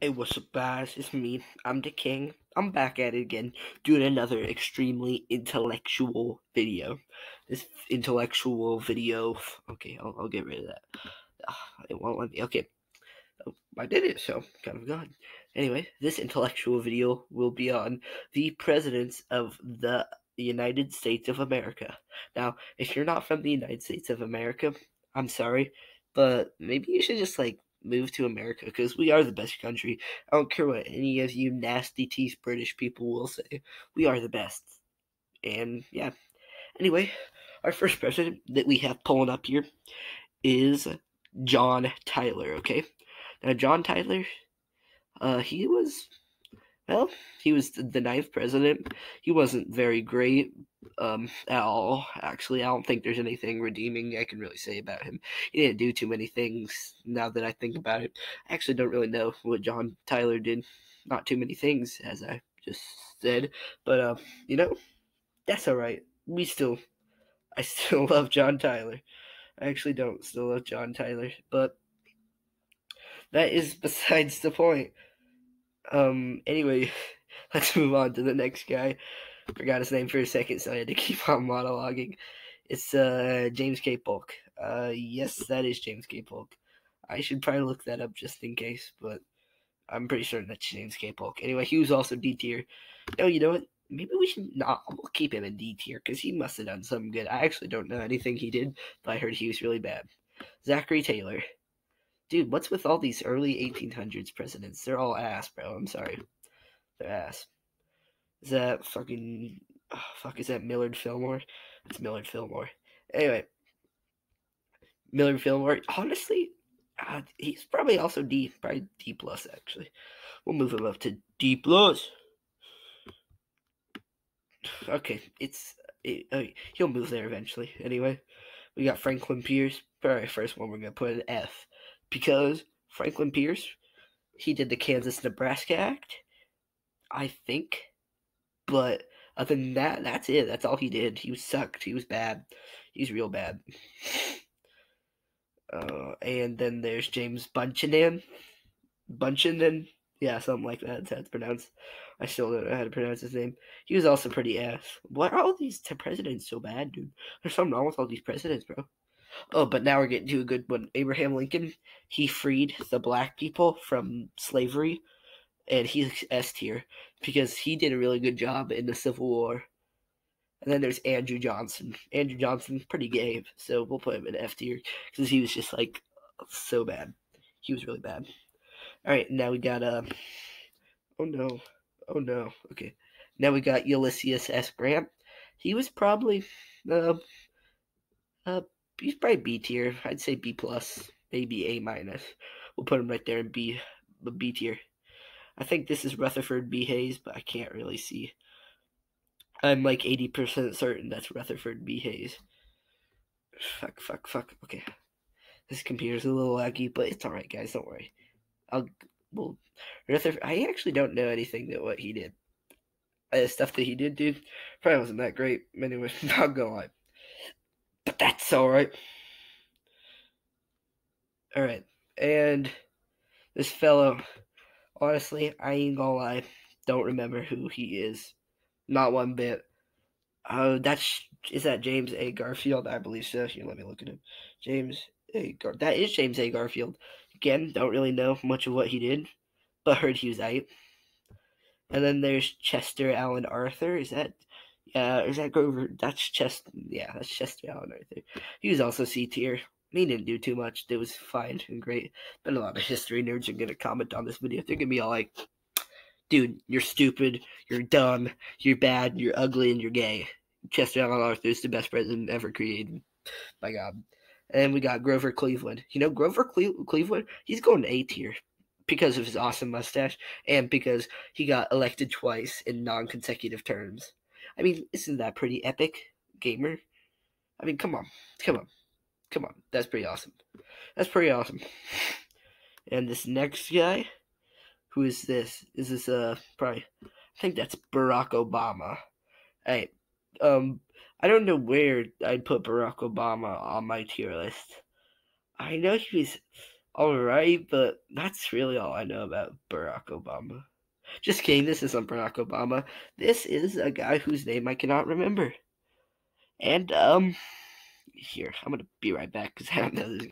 Hey, what's up, guys? It's me. I'm the King. I'm back at it again, doing another extremely intellectual video. This intellectual video. Okay, I'll get rid of that. It won't let me. Okay, oh, I did it, so kind of gone. Anyway, this intellectual video will be on the presidents of the United States of America. Now, if you're not from the United States of America, I'm sorry, but maybe you should just move to America because we are the best country. I don't care what any of you nasty teeth British people will say. We are the best. And yeah. Anyway, our first president that we have pulling up here is John Tyler, okay? Now, John Tyler, he was, well, he was the ninth president. He wasn't very great at all. Actually, I don't think there's anything redeeming I can really say about him. He didn't do too many things now that I think about it. I actually don't really know what John Tyler did. Not too many things, as I just said. But, that's all right. I still love John Tyler. I actually don't still love John Tyler, but that is besides the point. Anyway, let's move on to the next guy. Forgot his name for a second, so I had to keep on monologuing. It's James K. Polk. Yes, that is James K. Polk. I should probably look that up just in case, but I'm pretty certain that's James K. Polk. Anyway, he was also D tier. No, you know what? Maybe we should not. We'll keep him in D tier because he must have done something good. I actually don't know anything he did, but I heard he was really bad. Zachary Taylor. Dude, what's with all these early 1800s presidents? They're all ass, bro. I'm sorry. They're ass. Is that fucking. Oh, fuck, is that Millard Fillmore? It's Millard Fillmore. Anyway, Millard Fillmore, honestly, he's probably also D. Probably D plus, actually. We'll move him up to D plus. Okay, he'll move there eventually. Anyway, we got Franklin Pierce. Probably first one we're gonna put an F because Franklin Pierce, he did the Kansas-Nebraska Act, I think. But other than that, that's it. That's all he did. He was sucked. He was bad. He's real bad. And then there's James Buchanan. Buchanan? Yeah, something like that. That's how it's pronounced. I still don't know how to pronounce his name. He was also pretty ass. Why are all these presidents so bad, dude? There's something wrong with all these presidents, bro. Oh, but now we're getting to a good one. Abraham Lincoln, he freed the black people from slavery, and he's S tier because he did a really good job in the Civil War. And then there's Andrew Johnson. Andrew Johnson, pretty gay, so we'll put him in F tier because he was just so bad. He was really bad. All right, now we got oh no, oh no. Okay, now we got Ulysses S. Grant. He was probably uh uh he's probably B tier. I'd say B plus, maybe A minus. We'll put him right there in B tier. I think this is Rutherford B. Hayes, but I can't really see. I'm like 80% certain that's Rutherford B. Hayes. Fuck. Okay. This computer's a little laggy, but it's alright, guys. Don't worry. Well, Rutherford, I actually don't know anything that what he did. Stuff that he did, dude, probably wasn't that great. Anyway, not gonna lie. But that's alright. Alright. And this fellow, honestly, I ain't gonna lie. Don't remember who he is. Not one bit. Is that James A. Garfield? I believe so. Here, let me look at him. That is James A. Garfield. Again, don't really know much of what he did, but heard he was out. And then there's Chester Alan Arthur. Is that Grover? That's Chester. Yeah, that's Chester Alan Arthur. He was also C tier. He didn't do too much. It was fine and great. But a lot of history nerds are gonna comment on this video. They're gonna be all like, "Dude, you're stupid. You're dumb. You're bad. You're ugly, and you're gay." Chester Alan Arthur is the best president ever created. My God. And we got Grover Cleveland. You know, Grover Cleveland, he's going to A tier because of his awesome mustache and because he got elected twice in non-consecutive terms. I mean, isn't that pretty epic, gamer? I mean, come on. That's pretty awesome. And this next guy, who is this? Is this probably? I think that's Barack Obama. Hey, I don't know where I'd put Barack Obama on my tier list. I know he was. Alright, but that's really all I know about Barack Obama. Just kidding, this isn't Barack Obama. This is a guy whose name I cannot remember. And, here, I'm gonna be right back, because I don't know this.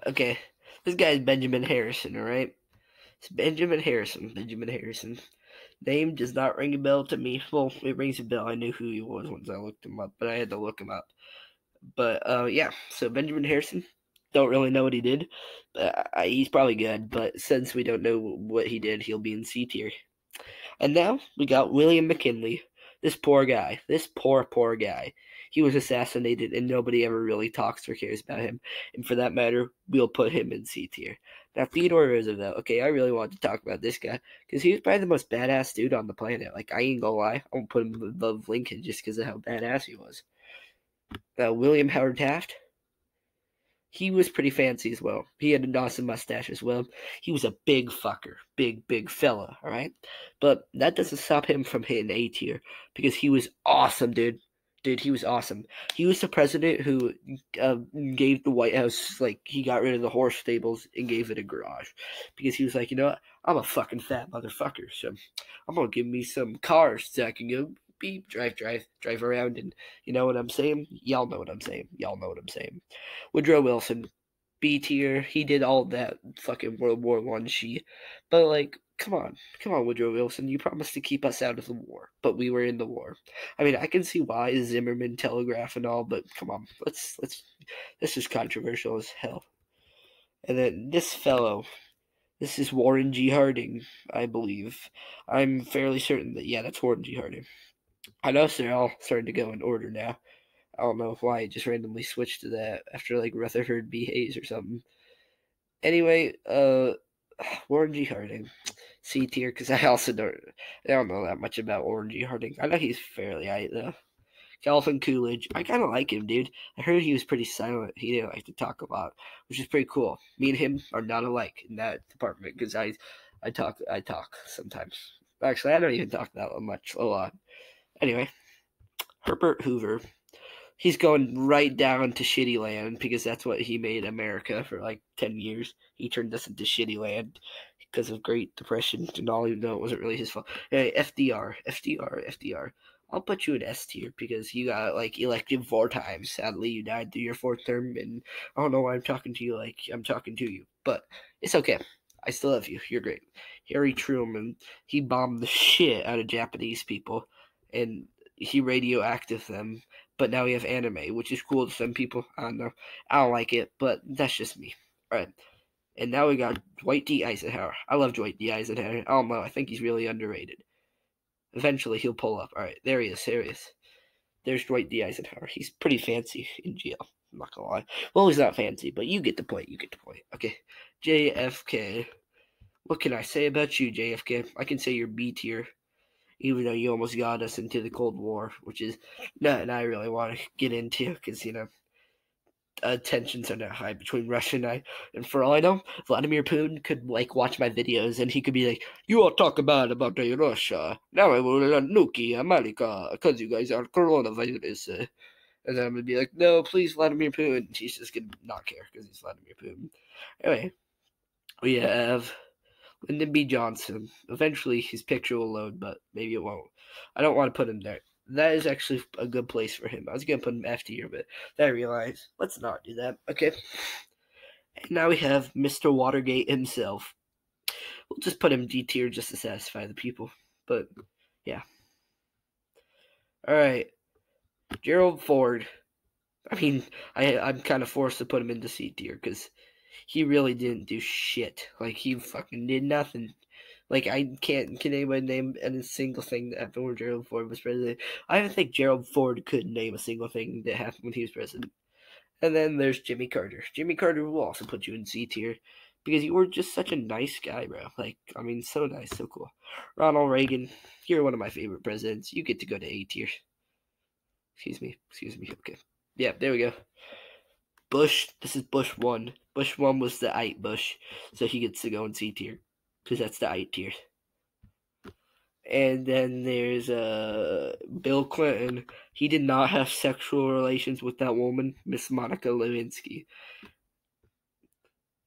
Okay, this guy is Benjamin Harrison, alright? It's Benjamin Harrison. Benjamin Harrison. Name does not ring a bell to me. Well, it rings a bell. I knew who he was once I looked him up, but I had to look him up. But yeah, so Benjamin Harrison, don't really know what he did, but he's probably good. But since we don't know what he did, he'll be in C tier. And now we got William McKinley. This poor guy. This poor guy. He was assassinated, and nobody ever really talks or cares about him. And for that matter, we'll put him in C tier. Now, Theodore Roosevelt. Okay, I really wanted to talk about this guy because he was probably the most badass dude on the planet. Like, I ain't gonna lie, I'm gonna put him above Lincoln just because of how badass he was. William Howard Taft. He was pretty fancy as well. He had an awesome mustache as well. He was a big fucker. Big fella, alright? But that doesn't stop him from hitting A tier because he was awesome, dude. Dude, he was awesome. He was the president who gave the White House, like, he got rid of the horse stables and gave it a garage. Because he was like, you know what? I'm a fucking fat motherfucker, so I'm gonna give me some cars so I can go beep, drive around, and you know what I'm saying? Y'all know what I'm saying. Y'all know what I'm saying. Woodrow Wilson, B tier. He did all that fucking World War One shit. But like, come on, Woodrow Wilson. You promised to keep us out of the war, but we were in the war. I mean, I can see why Zimmerman telegraph and all, but come on, let's. This is controversial as hell. And then this fellow. This is Warren G. Harding, I believe. I'm fairly certain that, yeah, that's Warren G. Harding. I know they're all starting to go in order now. I don't know why I just randomly switched to that after like Rutherford B. Hayes or something. Anyway, Warren G. Harding, C tier, because I don't know that much about Warren G. Harding. I know he's fairly aight though. Calvin Coolidge, I kind of like him, dude. I heard he was pretty silent. He didn't like to talk a lot, which is pretty cool. Me and him are not alike in that department because I talk sometimes. Actually, I don't even talk that much, a lot. Anyway, Herbert Hoover. He's going right down to shitty land because that's what he made America for like 10 years. He turned us into shitty land because of Great Depression and all, even though it wasn't really his fault. Hey, FDR. I'll put you in S tier because you got like elected 4 times. Sadly, you died through your 4th term, and I don't know why I'm talking to you like I'm talking to you, but it's okay. I still love you. You're great. Harry Truman, he bombed the shit out of Japanese people, and he radioactive them. But now we have anime, which is cool to some people. I don't know. I don't like it, but that's just me. All right. And now we got Dwight D. Eisenhower. I love Dwight D. Eisenhower. I don't know. I think he's really underrated. Eventually, he'll pull up. All right. There he is. There's Dwight D. Eisenhower. He's pretty fancy in jail. I'm not going to lie. Well, he's not fancy, but you get the point. Okay. JFK. What can I say about you, JFK? I can say you're B tier, even though you almost got us into the Cold War, which is nothing I really want to get into because, tensions are not high between Russia and I. And for all I know, Vladimir Putin could, like, watch my videos and he could be like, you all talk about Russia. Now I will nuke America because you guys are coronavirus. And then I'm going to be like, no, please, Vladimir Putin. He's just going to not care because he's Vladimir Putin. Anyway, we have Lyndon B. Johnson. Eventually, his picture will load, but maybe it won't. I don't want to put him there. That is actually a good place for him. I was going to put him F tier, but then I realized, let's not do that. Okay. And now we have Mr. Watergate himself. We'll just put him D tier just to satisfy the people. But, yeah. Alright. Gerald Ford. I mean, I'm kind of forced to put him into C tier because he really didn't do shit. Like, he fucking did nothing. Like, can anybody name a single thing that happened when Gerald Ford was president? I don't think Gerald Ford could name a single thing that happened when he was president. And then there's Jimmy Carter. Jimmy Carter will also put you in C tier because you were just such a nice guy, bro. Like, I mean, so nice, so cool. Ronald Reagan, you're one of my favorite presidents. You get to go to A tier. Excuse me. Okay. Yeah, there we go. Bush, this is Bush 1. Bush 1 was the Ite Bush, so he gets to go in C tier because that's the Ite tier. And then there's Bill Clinton. He did not have sexual relations with that woman, Miss Monica Lewinsky.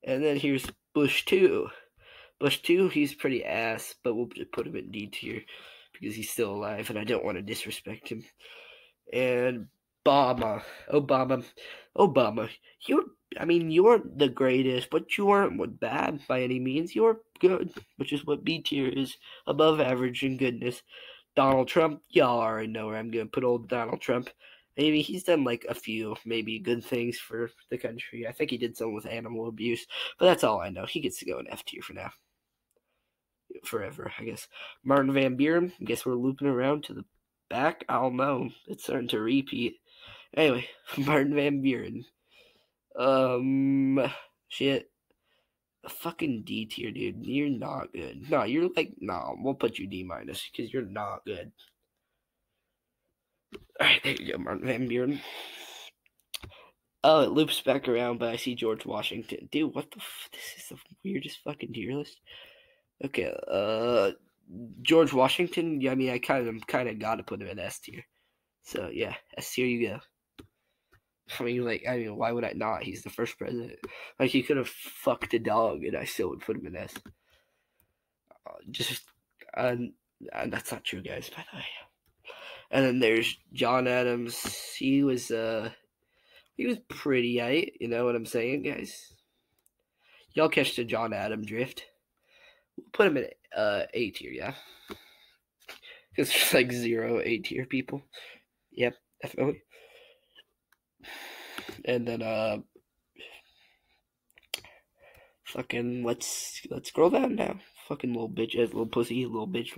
And then here's Bush 2. Bush 2, he's pretty ass, but we'll just put him in D tier because he's still alive and I don't want to disrespect him. And Obama, you weren't the greatest, but you weren't bad by any means. You were good, which is what B tier is, above average in goodness. Donald Trump, y'all already know where I'm gonna put old Donald Trump. Maybe he's done like a few, maybe good things for the country. I think he did some with animal abuse, but that's all I know. He gets to go in F tier for now. Forever, I guess. Martin Van Buren, I guess we're looping around to the back. I don't know. It's starting to repeat. Anyway, Martin Van Buren. Shit. A fucking D tier, dude. You're not good. No, you're like, no, we'll put you D minus because you're not good. Alright, there you go, Martin Van Buren. Oh, it loops back around, but I see George Washington. Dude, what the this is the weirdest fucking tier list. Okay, George Washington, yeah, I mean, I kind of got to put him in S tier. So, yeah, S tier you go. I mean, why would I not? He's the first president. Like, he could have fucked a dog, and I still would put him in S. That's not true, guys, by the way. And then there's John Adams. He was pretty aight, you know what I'm saying, guys? Y'all catch the John Adams drift. We'll put him in A tier, yeah? Because there's like 0 A tier people. Yep, definitely. And then fucking let's scroll down now. Fucking little bitch, little pussy, little bitch.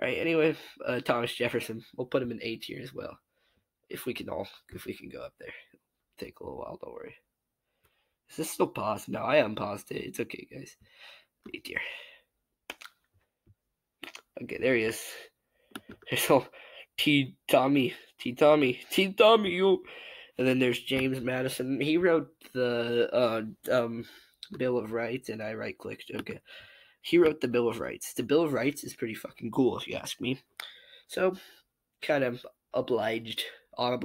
Alright, anyway, Thomas Jefferson. We'll put him in A tier as well. If we can go up there. It'll take a little while, don't worry. Is this still paused? No, I unpaused it. It's okay, guys. A tier. Okay, there he is. There's all Tommy, you. And then there's James Madison. He wrote the Bill of Rights, and I right-clicked. Okay. He wrote the Bill of Rights. The Bill of Rights is pretty fucking cool, if you ask me. So, kind of obligated. I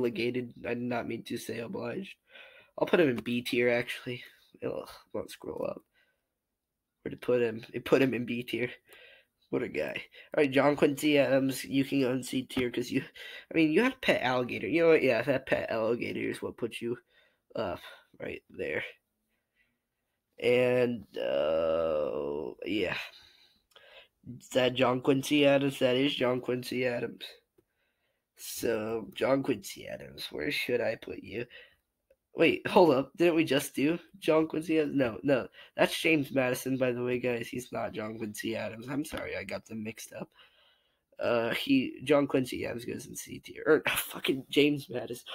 did not mean to say obliged. I'll put him in B tier, actually. Ugh, won't scroll up. Where to put him? It put him in B tier. What a guy. Alright, John Quincy Adams, you can go in C tier because you had a pet alligator. You know what? Yeah, that pet alligator is what put you up right there. And, yeah. Is that John Quincy Adams? That is John Quincy Adams. So, John Quincy Adams, where should I put you? Wait, hold up. Didn't we just do John Quincy Adams? No. That's James Madison, by the way, guys. He's not John Quincy Adams. I'm sorry, I got them mixed up. John Quincy Adams goes in C tier. Or, fucking James Madison.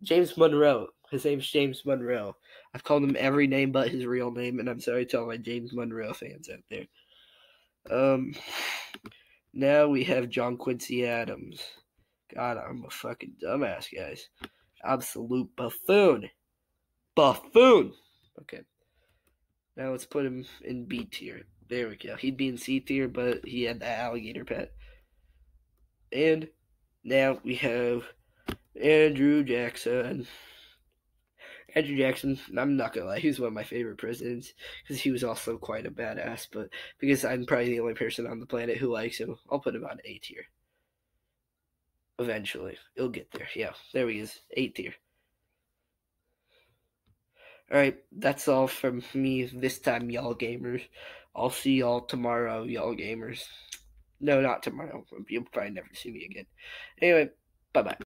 James Monroe. His name's James Monroe. I've called him every name but his real name, and I'm sorry to all my James Monroe fans out there. Now we have John Quincy Adams. God, I'm a fucking dumbass, guys. Absolute buffoon. Okay. Now let's put him in B tier. There we go. He'd be in C tier, but he had that alligator pet. And now we have Andrew Jackson. Andrew Jackson, I'm not gonna lie, he was one of my favorite presidents because he was also quite a badass. But because I'm probably the only person on the planet who likes him, I'll put him on A tier. Eventually, it'll get there. Yeah, there he is, A tier. Alright, that's all from me this time, y'all gamers. I'll see y'all tomorrow, y'all gamers. No, not tomorrow. You'll probably never see me again. Anyway, bye-bye.